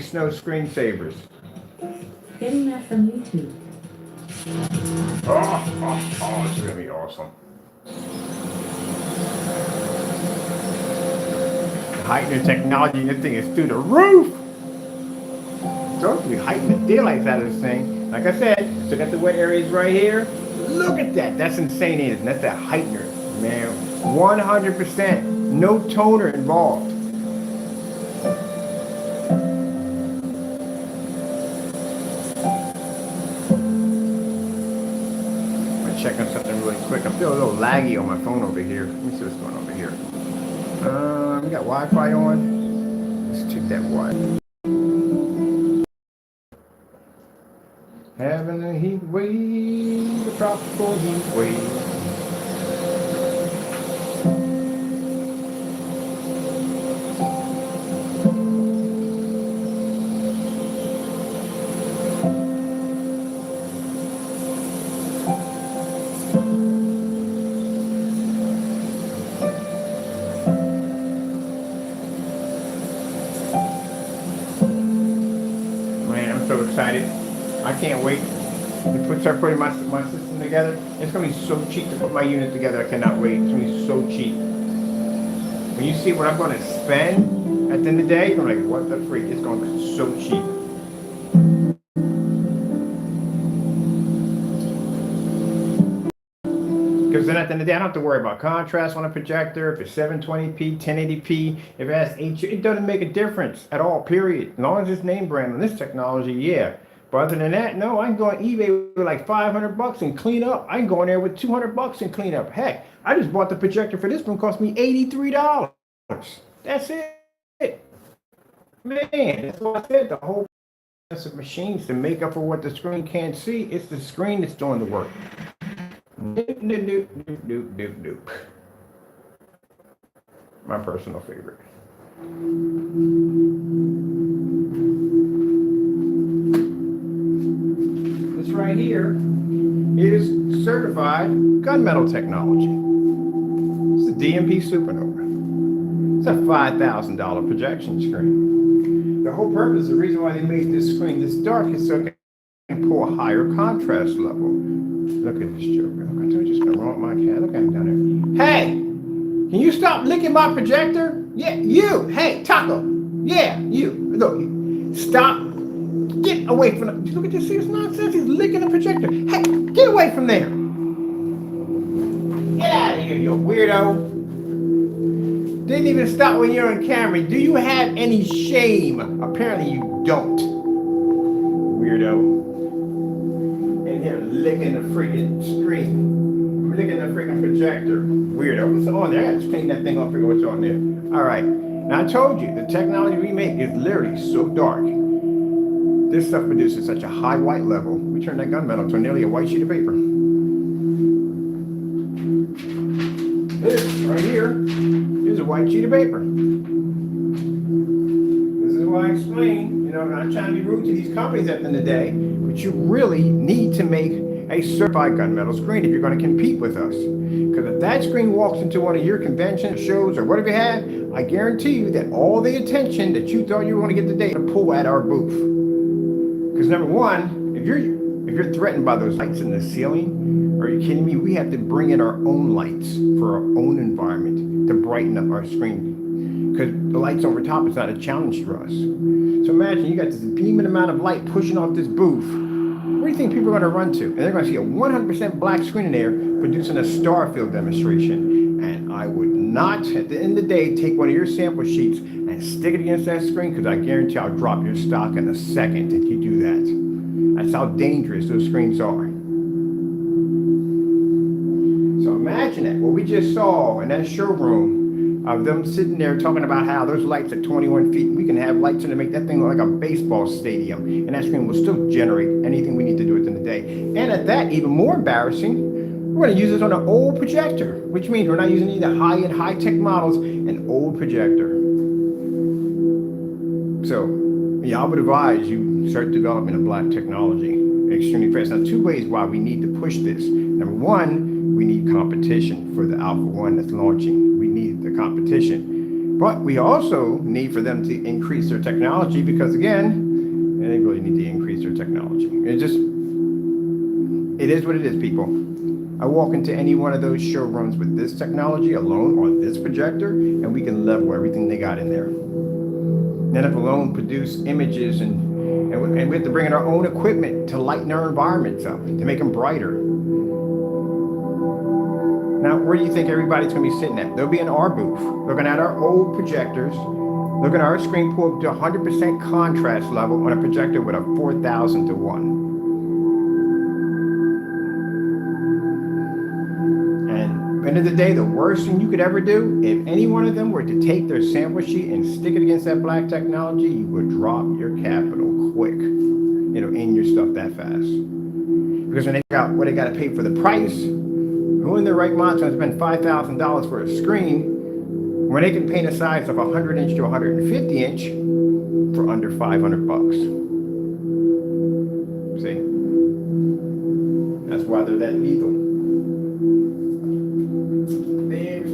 Snow screensavers. Getting that from YouTube. Oh, it's gonna be awesome. Heightener Technology, this thing is through the roof. Don't be heightening the daylights out of this thing. Like I said, so got the wet areas right here. Look at that. That's insane, isn't it? That's that Heightener, man. 100%. No toner involved. Checking something really quick. I feel a little laggy on my phone over here. Let me see what's going on over here. We got Wi-Fi on. Let's check that Wi-Fi. Having a heat wave, a tropical heat wave. Excited. I can't wait to start putting my system together. It's going to be so cheap to put my unit together. I cannot wait. It's going to be so cheap. When you see what I'm going to spend at the end of the day, I'm like, what the freak? It's going to be so cheap. Because then at the end of the day, I don't have to worry about contrast on a projector. If it's 720p, 1080p, if it has H, it doesn't make a difference at all, period. As long as it's name brand on this technology, yeah. But other than that, no, I can go on eBay with like 500 bucks and clean up. I can go in there with 200 bucks and clean up. Heck, I just bought the projector for this one, cost me $83. That's it. Man, that's what I said. The whole process of machines to make up for what the screen can't see, it's the screen that's doing the work. Doop. My personal favorite. This right here is certified gunmetal technology. It's a DMP Supernova. It's a $5,000 projection screen. The whole purpose, the reason why they made this screen this dark is so it can pull a higher contrast level. Look at this joker. I told you it's gonna roll up my cat. Look at him down there. Hey! Can you stop licking my projector? Yeah, you! Hey, Taco! Yeah, you! Look, stop! Get away from the... Look at this serious nonsense. He's licking the projector. Hey, get away from there! Get out of here, you weirdo! Didn't even stop when you're on camera. Do you have any shame? Apparently you don't. Weirdo. Here licking the freaking screen, licking the freaking projector. Weirdo. What's on there? I gotta clean that thing off, figure what's on there. All right. Now I told you the technology we make is literally so dark This stuff produces such a high white level. We turn that gunmetal to nearly a white sheet of paper. This right here is a white sheet of paper. This is why I explain, I'm not trying to be rude to these companies at the end of the day, but you really need to make a certified gunmetal screen if you're going to compete with us. Because if that screen walks into one of your convention shows or whatever you have, I guarantee you that all the attention that you thought you were going to get today to pull at our booth. Because number one, if you're threatened by those lights in the ceiling, are you kidding me? We have to bring in our own lights for our own environment to brighten up our screen. Because the lights over top is not a challenge for us. So imagine you got this beaming amount of light pushing off this booth. What do you think people are going to run to? And they're going to see a 100% black screen in there producing a Starfield demonstration. And I would not, at the end of the day, take one of your sample sheets and stick it against that screen, because I guarantee I'll drop your stock in a second if you do that. That's how dangerous those screens are. So imagine that, what we just saw in that showroom of them sitting there talking about how those lights at 21 feet, we can have lights in to make that thing look like a baseball stadium, and that screen will still generate anything we need to do at the end of the day. And at that, even more embarrassing, we're going to use this on an old projector, which means we're not using any of the high-end, high-tech models, an old projector. So, yeah, I would advise you start developing a black technology extremely fast. Now, two ways why we need to push this. Number one, we need competition for the Alpha 1 that's launching. We need the competition. But we also need for them to increase their technology, because, again, they really need to increase their technology. It is what it is, people. I walk into any one of those showrooms with this technology alone on this projector, and we can level everything they got in there. Then if alone produce images, and we have to bring in our own equipment to lighten our environments up, to make them brighter. Now, where do you think everybody's going to be sitting at? They'll be in our booth, looking at our old projectors, looking at our screen pulled up to 100% contrast level on a projector with a 4,000 to 1. End of the day, the worst thing you could ever do, if any one of them were to take their sample sheet and stick it against that black technology, you would drop your capital quick, in your stuff that fast. Because when they got what they got to pay for the price, who in their right mind is going to spend $5,000 for a screen when they can paint a size of 100 inch to 150 inch for under 500 bucks? See, that's why they're that lethal.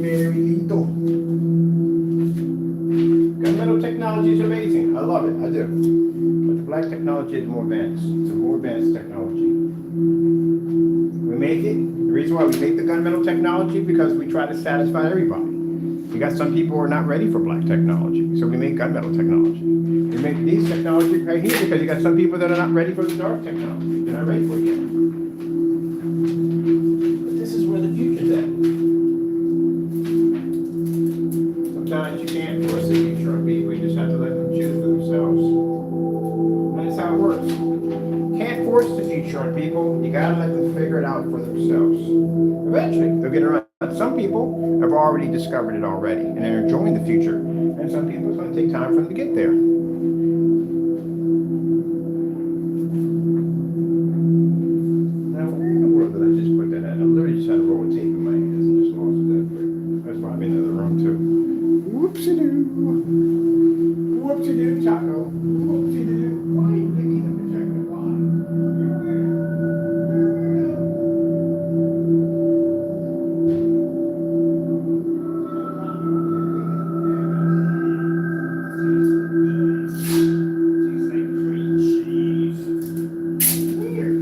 Very lethal. Gunmetal technology is amazing. I love it. I do. But the black technology is more advanced. It's a more advanced technology. We make it. The reason why we make the gunmetal technology, because we try to satisfy everybody. You got some people who are not ready for black technology, so we make gunmetal technology. We make these technologies right here because you got some people that are not ready for the dark technology. They're not ready for it yet. But this is where the future's at. Sometimes you can't force the future on people, you just have to let them choose for themselves. And that's how it works. You can't force the future on people, you gotta let them figure it out for themselves. Eventually, they'll get around. Some people have already discovered it already, and they're enjoying the future. And some people, it's gonna take time for them to get there. Now, where in the world did I just put that at? I literally just had a roll of tape in my hands and just lost it that quick. That's probably in the other room too. Whoopsie-doo. Whoopsie-doo, Taco. Whoopsie-doo. Why are you picking the projector? Why? Weird.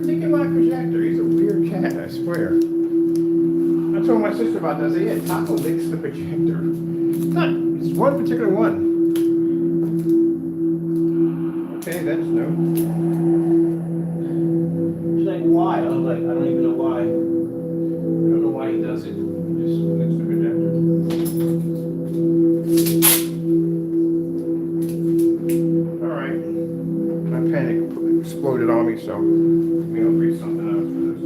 Look at my projector. He's a weird cat, I swear. I told my sister about that. I said, yeah, Taco licks the projector. It's one particular one. Okay, that's no. She's like, why? I was like, I don't even know why. I don't know why he does it. He just licks the projector. Alright. My panic exploded on me, so maybe I'll read something else for this.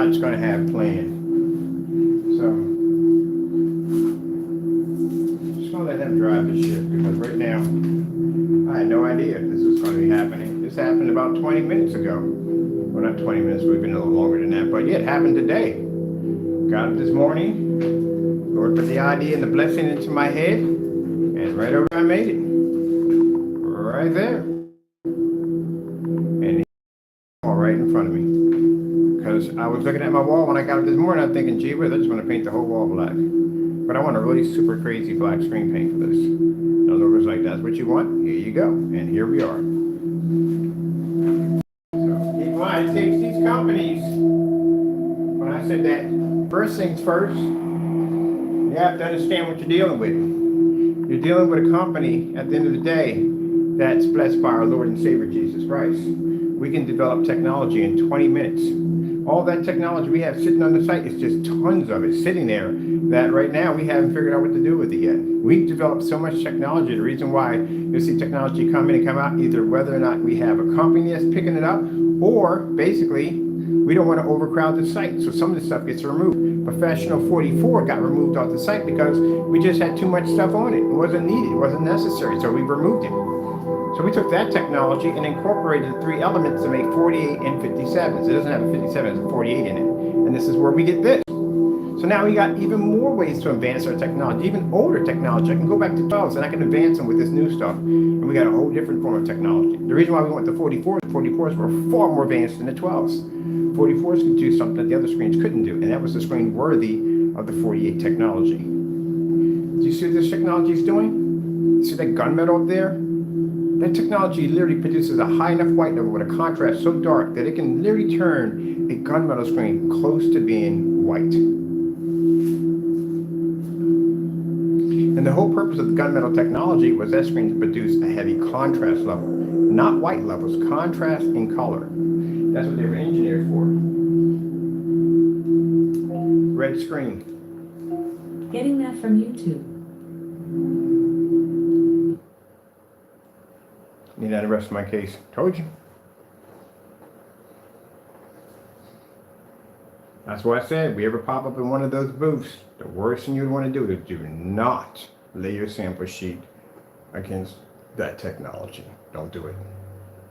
it's going to have planned. So, just going to let them drive the ship because right now, I had no idea this was going to be happening. This happened about 20 minutes ago. Well, not 20 minutes, we've been a little longer than that, but yeah, it happened today. Got up this morning, Lord put the idea and the blessing into my head, and right over I made it. Right there. And it's all right in front of me. Because I was looking at my wall when I got up this morning, I'm thinking, gee whiz, I just want to paint the whole wall black. But I want a really super crazy black screen paint for this. And the Lord was like, that's what you want? Here you go. And here we are. So keep in mind, it takes these companies, when I said that, first things first, you have to understand what you're dealing with. You're dealing with a company, at the end of the day, that's blessed by our Lord and Savior Jesus Christ. We can develop technology in 20 minutes. All that technology we have sitting on the site is just tons of it sitting there that right now we haven't figured out what to do with it yet. We've developed so much technology. The reason why you see technology come in and come out, either whether or not we have a company that's picking it up, or basically we don't want to overcrowd the site. So some of the stuff gets removed. Professional 44 got removed off the site because we just had too much stuff on it. It wasn't needed, it wasn't necessary, so we removed it. So we took that technology and incorporated the 3 elements to make 48 and 57. So it doesn't have a 57, it's a 48 in it. And this is where we get this. So now we got even more ways to advance our technology, even older technology. I can go back to 12s and I can advance them with this new stuff. And we got a whole different form of technology. The reason why we went to 44s, the 44s were far more advanced than the 12s. 44s could do something that the other screens couldn't do. And that was the screen worthy of the 48 technology. Do you see what this technology is doing? See that gunmetal up there? That technology literally produces a high enough white level with a contrast so dark that it can literally turn a gunmetal screen close to being white. And the whole purpose of the gunmetal technology was that screen to produce a heavy contrast level, not white levels, contrast in color. That's what they were engineered for. Red screen. Getting that from YouTube. Need that the rest of my case. Told you. That's why I said, if we ever pop up in one of those booths, the worst thing you'd want to do is do not lay your sample sheet against that technology. Don't do it.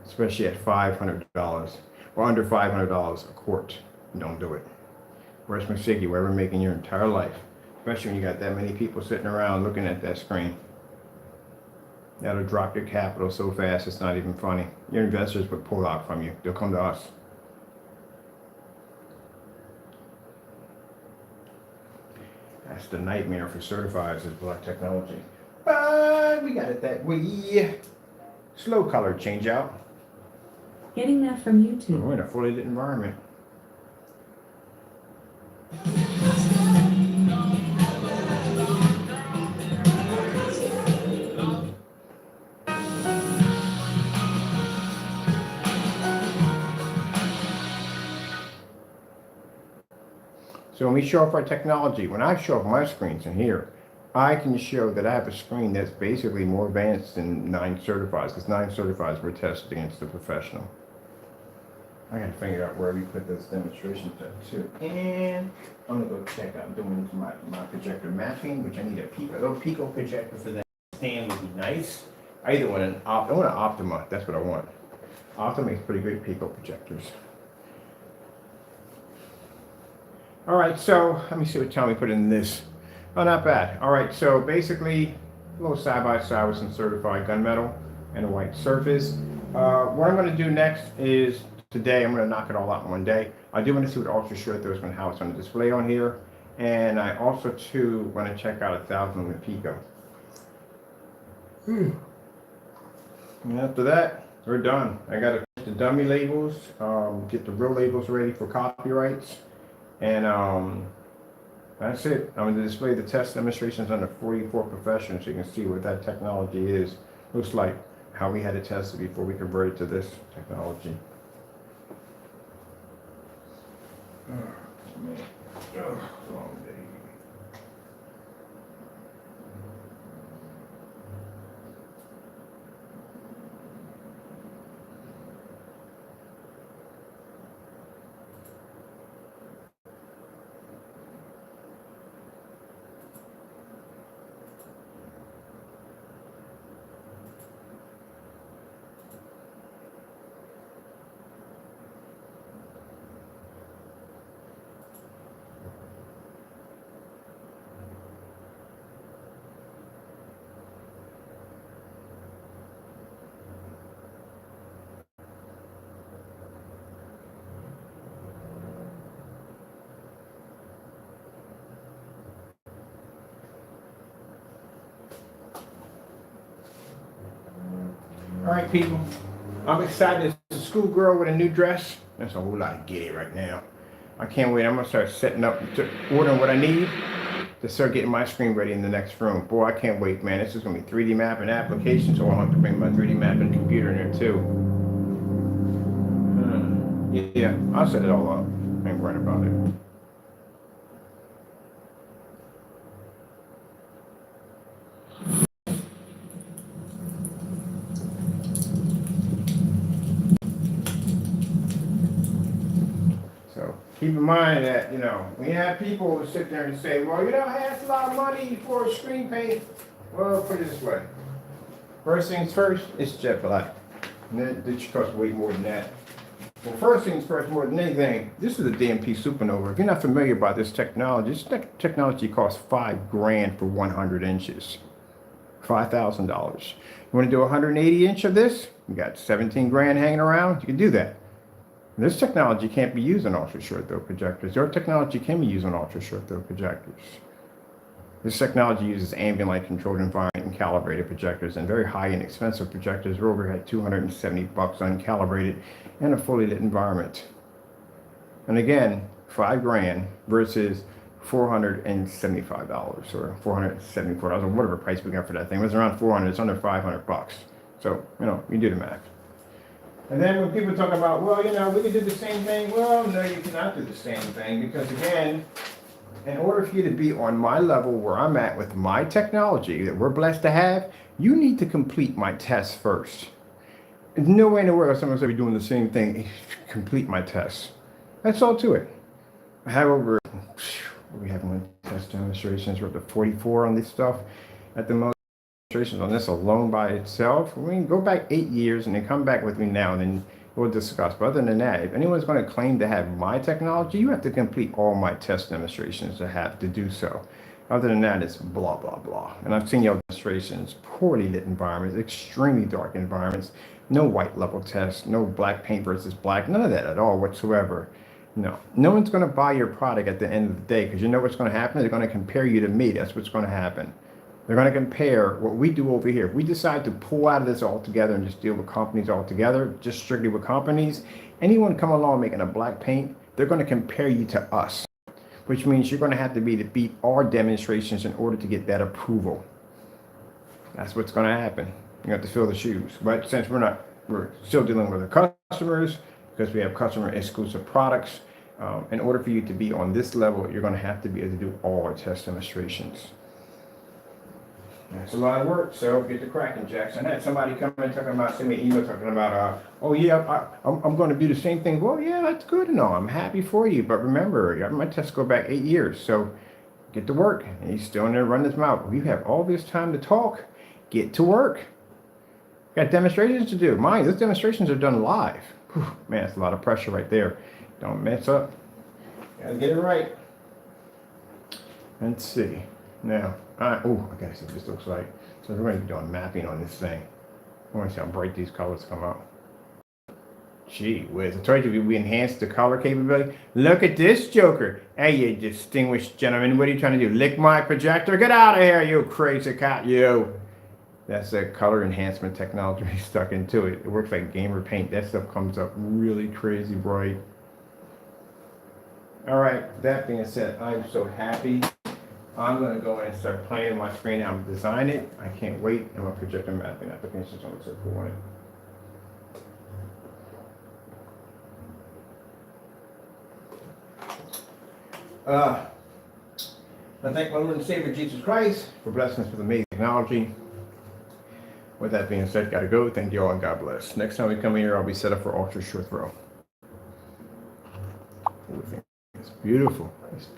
Especially at $500 or under $500 a quart. Don't do it. Worst mistake you ever make in your entire life. Especially when you got that many people sitting around looking at that screen. That'll drop your capital so fast it's not even funny. Your investors would pull out from you. They'll come to us. That's the nightmare for certifieds is black technology. But we got it that way. Slow color change out. Getting that from YouTube. We're in a fully lit environment. So when we show off our technology, when I show off my screens in here, I can show that I have a screen that's basically more advanced than 9 certifieds, because 9 certifieds were tested against the professional. I gotta figure out where we put this demonstration stuff too. And I'm gonna go check out doing my projector mapping, which I need a little Pico projector for that. Stand would be nice. I either want I want an Optima, that's what I want. Optima makes pretty great Pico projectors. All right, so let me see what time we put in this. Oh, not bad. All right, so basically, a little side-by-side with some certified gunmetal and a white surface. What I'm gonna do next is, today I'm gonna knock it all out in one day. I do wanna see what ultra short there is gonna how it's on the display on here. And I also too wanna check out 1000 lumen Pico. And after that, we're done. I gotta put the dummy labels, get the real labels ready for copyrights. And that's it. I'm going to display the test demonstrations on the 44 profession so you can see what that technology is. Looks like how we had it tested before we converted to this technology. Oh, man. Oh, long day. All right, people. I'm excited. It's a schoolgirl with a new dress. That's a whole lot of giddy right now. I can't wait. I'm gonna start setting up, ordering what I need to start getting my screen ready in the next room. Boy, I can't wait, man. This is gonna be 3D mapping application, so I'll have to bring my 3D mapping computer in there too. Yeah, I'll set it all up. I ain't worried about it. So keep in mind that, you know, we have people who sit there and say, well, you know, hey, that's a lot of money for a screen paint. Well, put it this way. First things first, it's jet black. And then it should cost way more than that. Well, first things first, more than anything, this is a DMP Supernova. If you're not familiar about this technology costs $5,000 for 100 inches. $5,000. You want to do 180 inch of this? You got 17 grand hanging around. You can do that. This technology can't be used on ultra short throw projectors. Your technology can be used on ultra short throw projectors. This technology uses ambient light controlled environment and calibrated projectors, and very high and expensive projectors. We're over at $270 uncalibrated in a fully lit environment. And again, $5,000 versus $475 or $474 or whatever price we got for that thing. It was around 400. It's under $500. So, you know, you do the math. And then when people talk about, well, you know, we can do the same thing. Well, no, you cannot do the same thing, because again, in order for you to be on my level where I'm at with my technology that we're blessed to have, you need to complete my tests first. There's no way in the world someone's going to be doing the same thing. Complete my tests. That's all to it. I have over, we have one test demonstrations. We're up to 44 on this stuff at the most. Demonstrations on this alone by itself. We can go back 8 years and then come back with me now, and then we'll discuss. But other than that, if anyone's going to claim to have my technology, you have to complete all my test demonstrations to have to do so. Other than that, it's blah, blah, blah. And I've seen your demonstrations, poorly lit environments, extremely dark environments, no white level tests, no black paint versus black, none of that at all whatsoever. No one's going to buy your product at the end of the day, because you know what's going to happen? They're going to compare you to me. That's what's going to happen. They're going to compare what we do over here. If we decide to pull out of this altogether and just deal with companies altogether, just strictly with companies, anyone come along making a black paint, they're going to compare you to us, which means you're going to have to beat our demonstrations in order to get that approval. That's what's going to happen. You have to fill the shoes. But since we're still dealing with the customers, because we have customer exclusive products, in order for you to be on this level, you're going to have to be able to do all our test demonstrations. That's a lot of work, so get the cracking, Jackson. I had somebody come in talking about, send me an email talking about, oh yeah, I'm going to do the same thing. Well, yeah, that's good and all. I'm happy for you, but remember, my tests go back 8 years, so get to work. And he's still in there running his mouth. We have all this time to talk. Get to work. Got demonstrations to do. Mind, those demonstrations are done live. Whew, man, that's a lot of pressure right there. Don't mess up. Gotta get it right. Let's see. Now, I gotta see what this looks like. So we're going to be doing mapping on this thing. I want to see how bright these colors come out. Gee whiz, I told you we enhanced the color capability. Look at this joker. Hey, you distinguished gentleman, what are you trying to do? Lick my projector? Get out of here, you crazy cat, you. That's a color enhancement technology stuck into it. It works like gamer paint. That stuff comes up really crazy bright. All right, that being said, I'm so happy. I'm going to go in and start playing on my screen. I'm design it. I can't wait. And my projector mapping applications on so cool on it. I thank my Lord and Savior Jesus Christ for blessing us with amazing technology. With that being said, gotta go. Thank you all and God bless. Next time we come here, I'll be set up for ultra short throw. Ooh, it's beautiful. It's beautiful.